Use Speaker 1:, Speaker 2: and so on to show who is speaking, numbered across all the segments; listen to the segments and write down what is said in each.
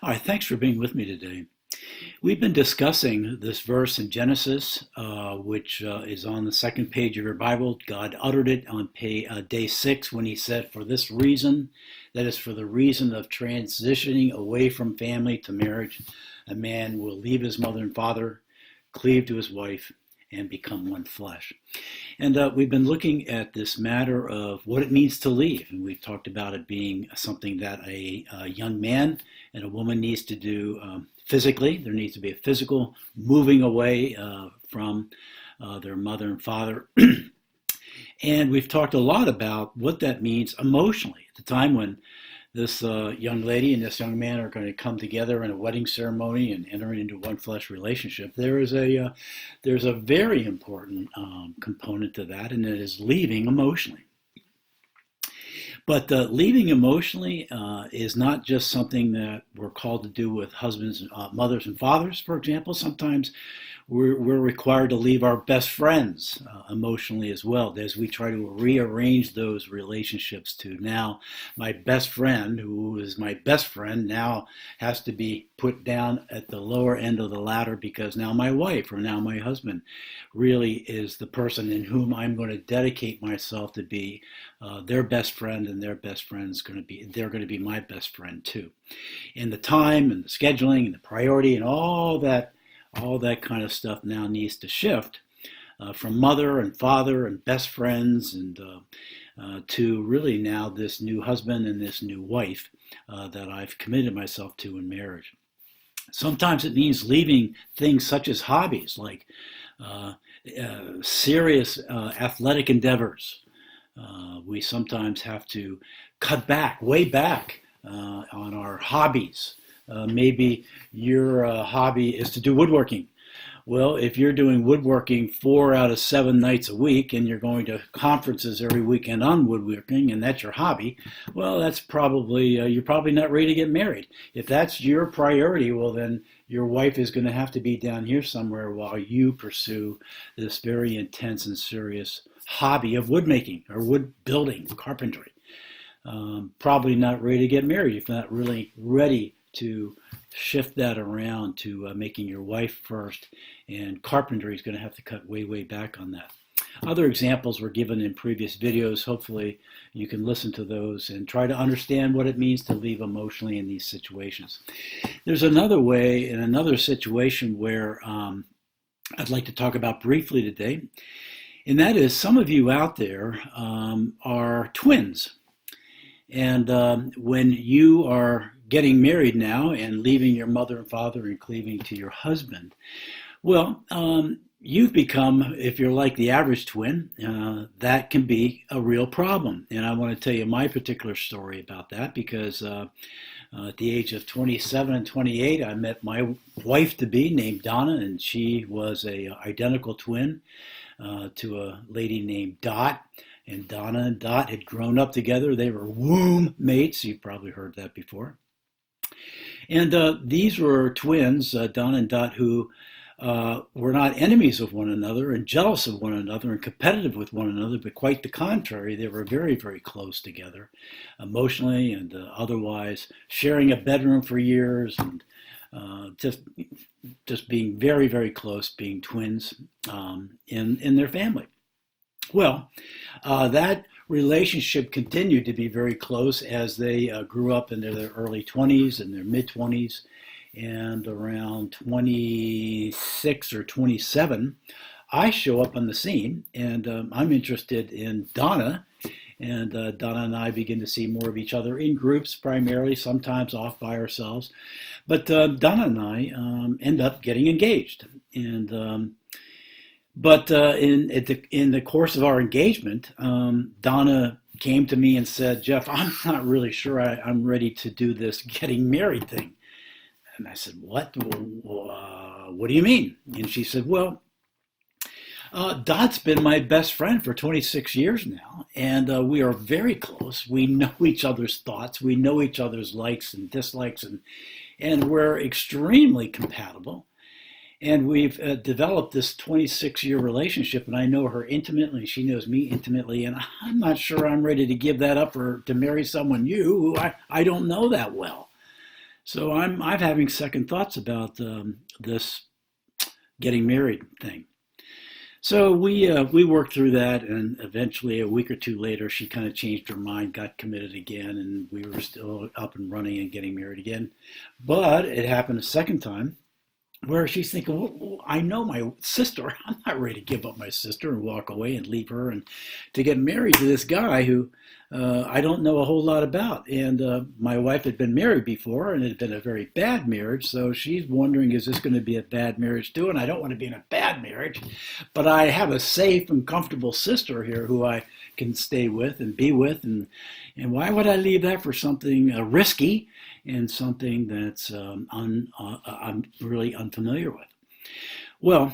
Speaker 1: Hi, thanks for being with me today. We've been discussing this verse in Genesis, which is on the second page of your Bible. God uttered it on day 6 when he said, for this reason, that is for the reason of transitioning away from family to marriage, a man will leave his mother and father, cleave to his wife, and become one flesh. And we've been looking at this matter of what it means to leave. And we've talked about it being something that a young man and a woman needs to do physically. There needs to be a physical moving away from their mother and father. And we've talked a lot about what that means emotionally. At the time when this young lady and this young man are going to come together in a wedding ceremony and enter into one flesh relationship, there's a very important component to that, and it is leaving emotionally. But leaving emotionally is not just something that we're called to do with husbands, mothers, and fathers, for example. Sometimes we're required to leave our best friends emotionally as well, as we try to rearrange those relationships to now my best friend, who is my best friend, now has to be put down at the lower end of the ladder because now my wife or now my husband really is the person in whom I'm going to dedicate myself to be their best friend, and their best friend's they're going to be my best friend too. And the time and the scheduling and the priority and all that kind of stuff now needs to shift from mother and father and best friends and to really now this new husband and this new wife that I've committed myself to in marriage. Sometimes it means leaving things such as hobbies, like serious athletic endeavors. We sometimes have to cut back, way back on our hobbies. Maybe your hobby is to do woodworking. Well, if you're doing woodworking 4 out of 7 nights a week and you're going to conferences every weekend on woodworking and that's your hobby, well, that's probably, you're probably not ready to get married. If that's your priority, well, then your wife is going to have to be down here somewhere while you pursue this very intense and serious hobby of woodmaking or wood building, carpentry. Probably not ready to get married if you're not really ready to shift that around to making your wife first, and carpentry is going to have to cut way, way back on that. Other examples were given in previous videos. Hopefully you can listen to those and try to understand what it means to leave emotionally in these situations. There's another way in another situation where I'd like to talk about briefly today, and that is some of you out there are twins. And when you are getting married now and leaving your mother and father and cleaving to your husband, well, you've become, if you're like the average twin, that can be a real problem. And I want to tell you my particular story about that because at the age of 27 and 28, I met my wife-to-be named Donna, and she was a identical twin to a lady named Dot. And Donna and Dot had grown up together. They were womb mates. You've probably heard that before. And these were twins, Donna and Dot, who were not enemies of one another and jealous of one another and competitive with one another, but quite the contrary. They were very, very close together, emotionally and otherwise, sharing a bedroom for years and just being very, very close, being twins in their family. Well, that relationship continued to be very close as they grew up into their early 20s and their mid-20s, and around 26 or 27, I show up on the scene, and I'm interested in Donna, and Donna and I begin to see more of each other in groups primarily, sometimes off by ourselves, but Donna and I end up getting engaged, and But in the course of our engagement, Donna came to me and said, Jeff, I'm not really sure I'm ready to do this getting married thing. And I said, what? What do you mean? And she said, well, Dot's been my best friend for 26 years now, and we are very close. We know each other's thoughts. We know each other's likes and dislikes, and we're extremely compatible. And we've developed this 26-year relationship, and I know her intimately, she knows me intimately, and I'm not sure I'm ready to give that up or to marry someone new who I don't know that well. So I'm having second thoughts about this getting married thing. So we worked through that, and eventually a week or two later, she kind of changed her mind, got committed again, and we were still up and running and getting married again. But it happened a second time, where she's thinking, well, I know my sister. I'm not ready to give up my sister and walk away and leave her and to get married to this guy who I don't know a whole lot about. And my wife had been married before, and it had been a very bad marriage. So she's wondering, is this going to be a bad marriage too? And I don't want to be in a bad marriage, but I have a safe and comfortable sister here who I can stay with and be with. And why would I leave that for something risky and something that's I'm really unfamiliar with? Well,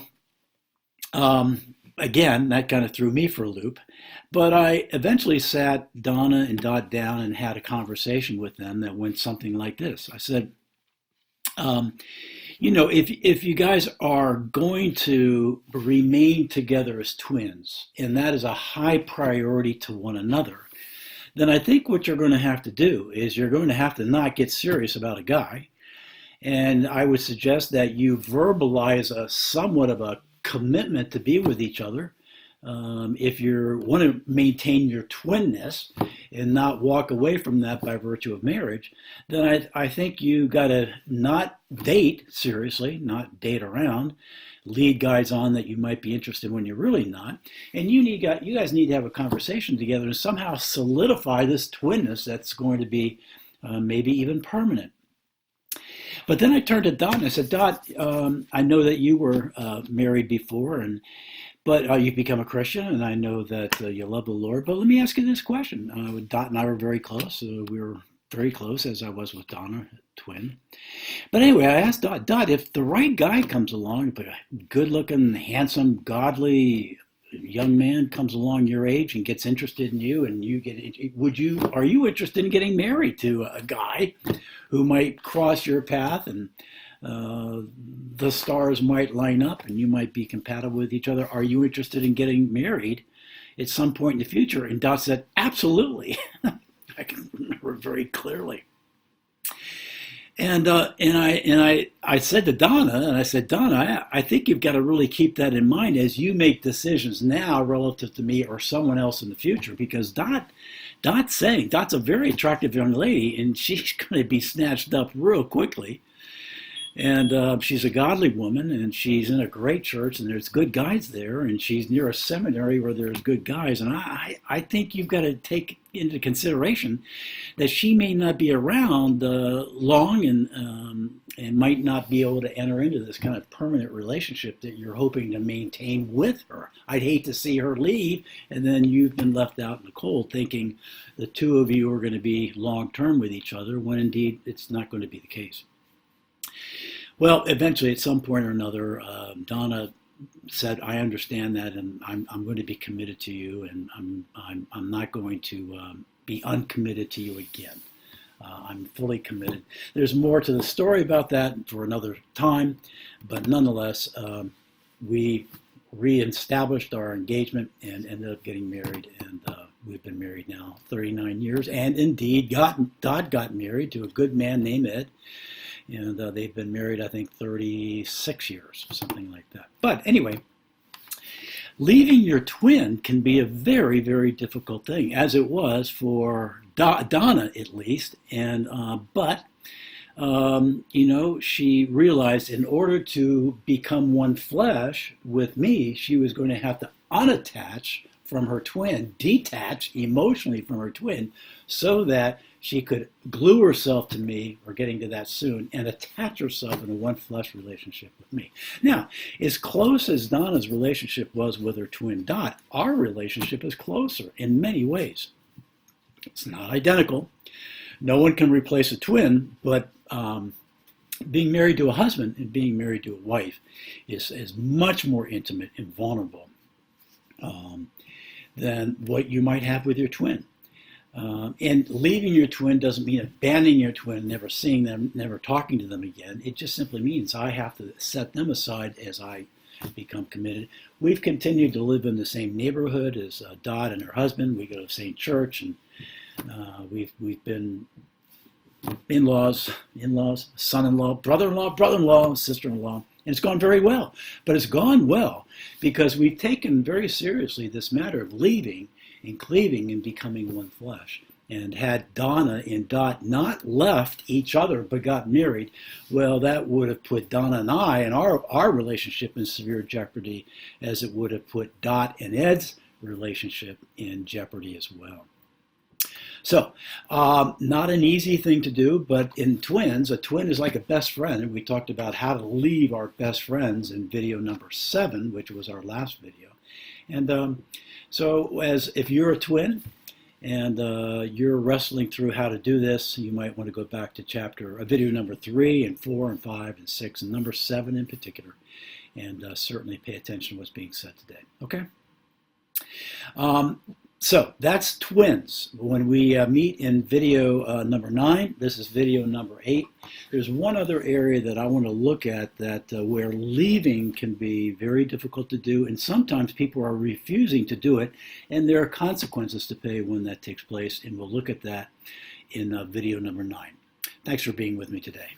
Speaker 1: again, that kind of threw me for a loop. But I eventually sat Donna and Dot down and had a conversation with them that went something like this. I said, um, if you guys are going to remain together as twins, and that is a high priority to one another, then I think what you're going to have to do is you're going to have to not get serious about a guy. And I would suggest that you verbalize a somewhat of a commitment to be with each other. If you want to maintain your twinness and not walk away from that by virtue of marriage, then I think you got to not date seriously, not date around, lead guys on that you might be interested when you're really not. And you guys need to have a conversation together and somehow solidify this twinness that's going to be maybe even permanent. But then I turned to Dot and I said, Dot, I know that you were married before, but you've become a Christian, and I know that you love the Lord. But let me ask you this question. Dot and I were very close. We were very close, as I was with Donna, twin. But anyway, I asked Dot, Dot, if the right guy comes along, a good-looking, handsome, godly young man comes along your age and gets interested in you, and are you interested in getting married to a guy who might cross your path, and the stars might line up and you might be compatible with each other? Are you interested in getting married at some point in the future? And Dot said, absolutely. I can remember very clearly. And I said to Donna, and I said, Donna, I think you've got to really keep that in mind as you make decisions now relative to me or someone else in the future, because Dot's a very attractive young lady, and she's going to be snatched up real quickly. And she's a godly woman, and she's in a great church, and there's good guys there, and she's near a seminary where there's good guys. And I think you've got to take into consideration that she may not be around long, and might not be able to enter into this kind of permanent relationship that you're hoping to maintain with her. I'd hate to see her leave, and then you've been left out in the cold thinking the two of you are going to be long-term with each other, when indeed it's not going to be the case. Well, eventually, at some point or another, Donna said, "I understand that, and I'm going to be committed to you, and I'm not going to be uncommitted to you again. I'm fully committed." There's more to the story about that for another time, but nonetheless, we reestablished our engagement and ended up getting married, and we've been married now 39 years, and indeed, Dodd got married to a good man named Ed. And they've been married, I think, 36 years, something like that. But anyway, leaving your twin can be a very, very difficult thing, as it was for Donna, at least. And she realized in order to become one flesh with me, she was going to have to unattach from her twin, detach emotionally from her twin, so that she could glue herself to me, we're getting to that soon, and attach herself in a one flesh relationship with me. Now, as close as Donna's relationship was with her twin Dot, our relationship is closer in many ways. It's not identical. No one can replace a twin, but being married to a husband and being married to a wife is much more intimate and vulnerable than what you might have with your twin. And leaving your twin doesn't mean abandoning your twin, never seeing them, never talking to them again. It just simply means I have to set them aside as I become committed. We've continued to live in the same neighborhood as Dot and her husband. We go to the same church, and we've been in-laws, son-in-law, brother-in-law, sister-in-law, and it's gone very well. But it's gone well because we've taken very seriously this matter of leaving and cleaving and becoming one flesh. And had Donna and Dot not left each other but got married, well, that would have put Donna and I and our relationship in severe jeopardy, as it would have put Dot and Ed's relationship in jeopardy as well. So, not an easy thing to do, but in twins, a twin is like a best friend. And we talked about how to leave our best friends in video number 7, which was our last video. And so if you're a twin and you're wrestling through how to do this, you might want to go back to video number 3 and 4 and 5 and 6 and number 7 in particular, and certainly pay attention to what's being said today. Okay? So that's twins. When we meet in video number 9, this is video number 8. There's one other area that I want to look at that where leaving can be very difficult to do, and sometimes people are refusing to do it, and there are consequences to pay when that takes place, and we'll look at that in video number 9. Thanks for being with me today.